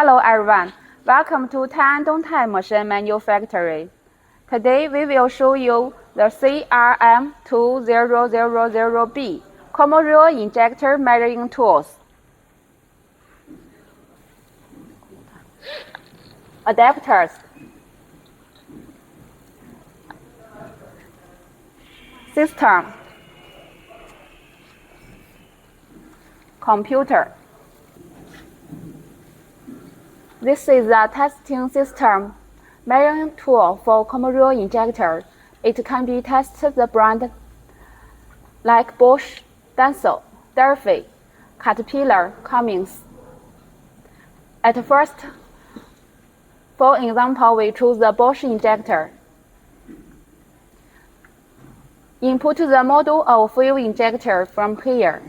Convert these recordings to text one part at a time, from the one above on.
Hello everyone, welcome to Tandong Machine Manufacturing. Today we will show you the CRM2000B common rail injector measuring tools. Adapters, system, computer. This is a testing system measuring tool for common rail injector. It can be tested the brand like Bosch, Denso, Durfee, Caterpillar, Cummins. At first, for example, we choose the Bosch injector. Input the model of fuel injector from here.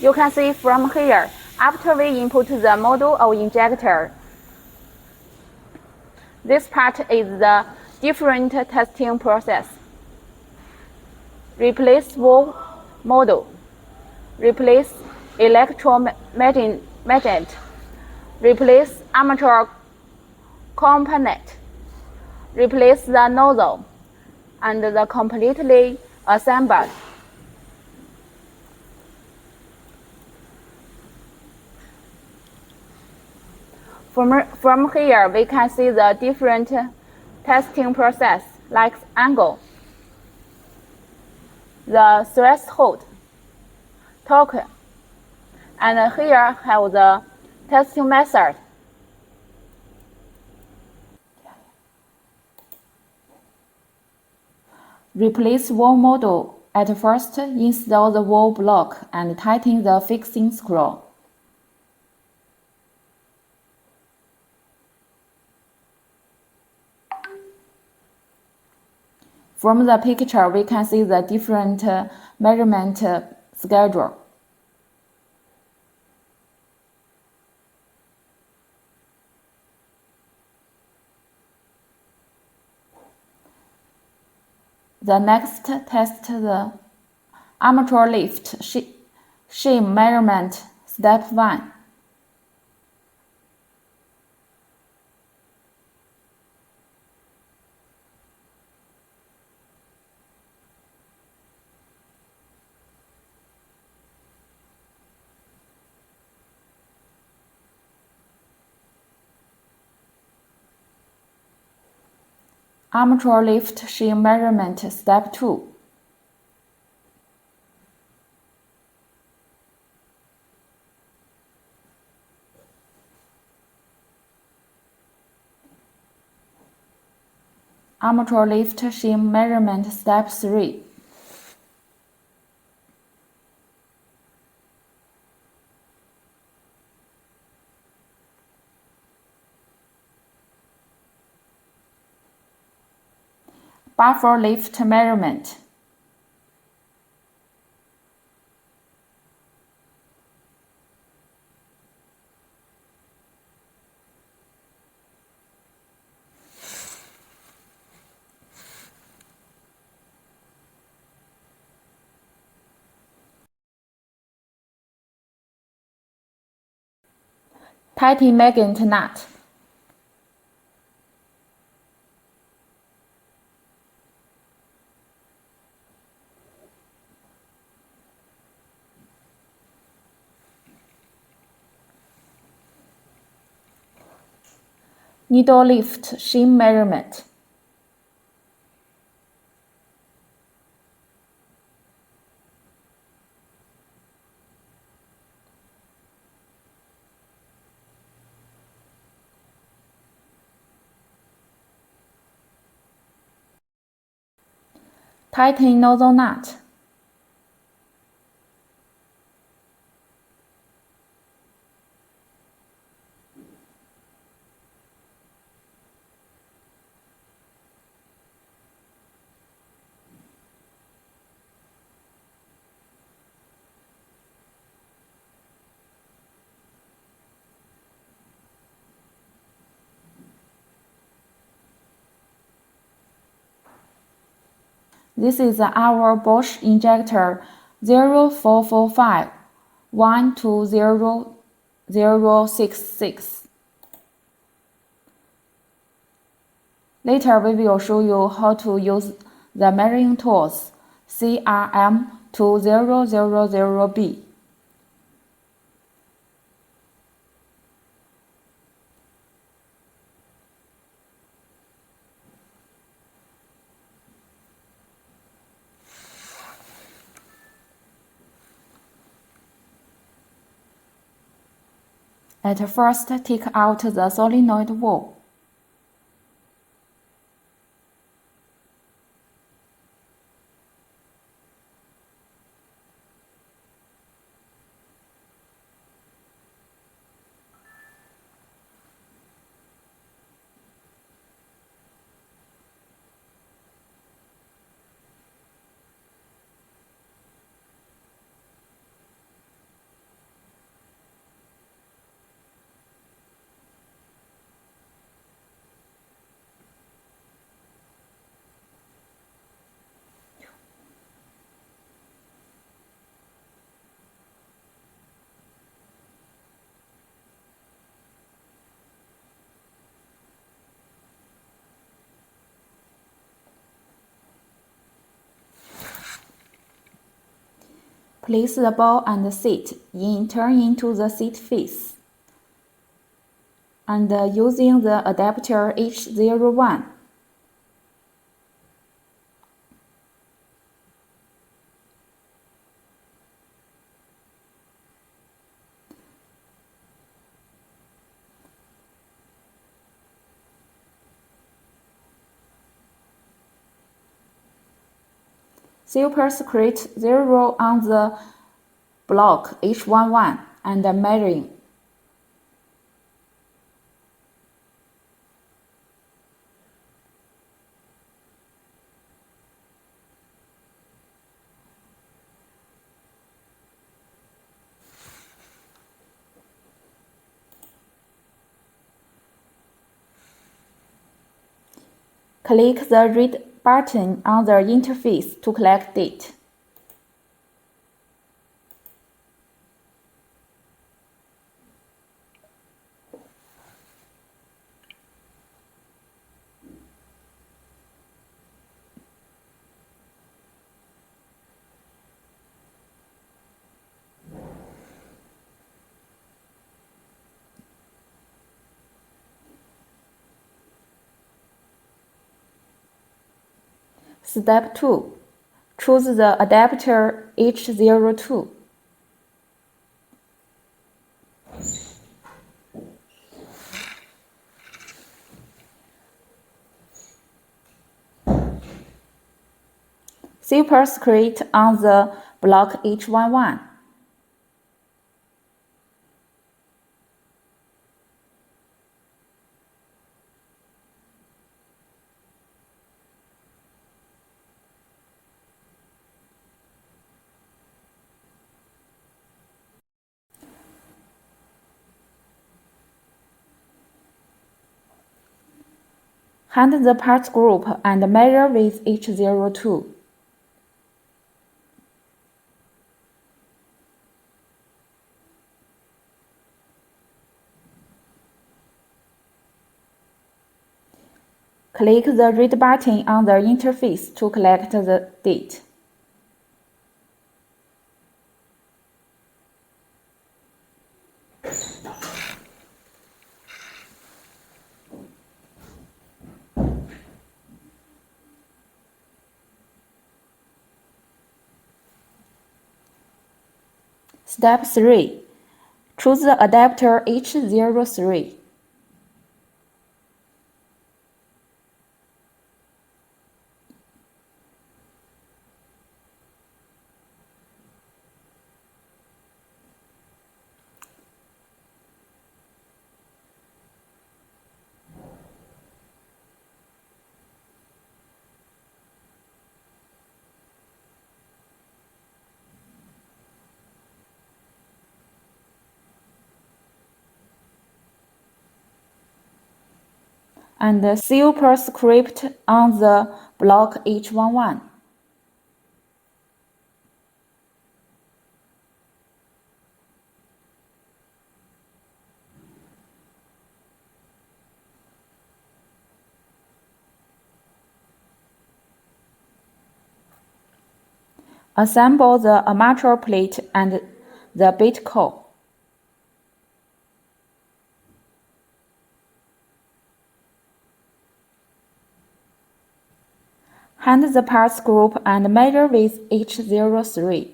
You can see from here, after we input the model of injector, this part is the different testing process. Replace valve model, replace electromagnet, replace armature component, replace the nozzle, and the completely assembled. From here, we can see the different testing process, like angle, the threshold, torque, and here have the testing method. Replace valve model. At first, install the valve block and tighten the fixing screw. From the picture, we can see the different measurement schedule. The next, test the armature lift shim measurement, step 1. Armature lift shim measurement, step 2. Armature lift shim measurement, step 3. Buffer lift measurement. Tighten magnet nut. Needle lift shim measurement. Tighten nozzle nut. This is our Bosch Injector 0445 120066. Later, we will show you how to use the measuring tools CRM2000B. At first, take out the solenoid wall. Place the ball and seat turn into the seat face, and using the adapter H01. Superscript 0 on the block H11 and measuring. Click the red button on the interface to collect data. Step 2. Choose the adapter H02. Superscript on the block H11. Hand the parts group and measure with H02. Click the red button on the interface to collect the data. Step 3. Choose the adapter H03. And superscript on the block H11. Assemble the armature plate and the bait core. Hand the parts group and measure with H03.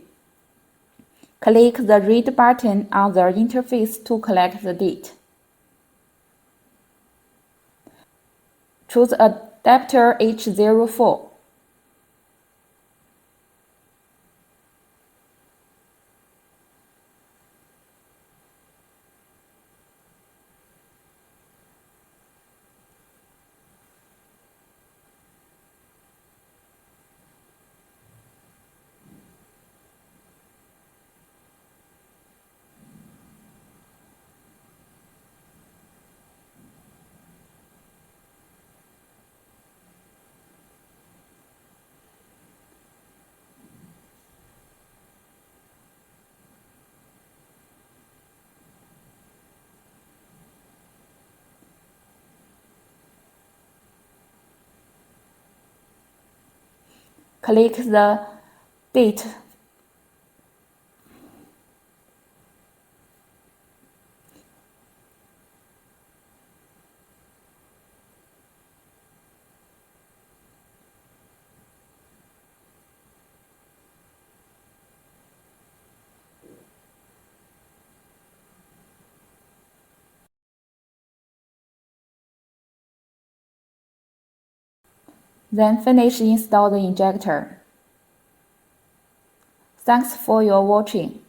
Click the read button on the interface to collect the date. Choose adapter H04. Click the date. Then finish install the injector. Thanks for your watching.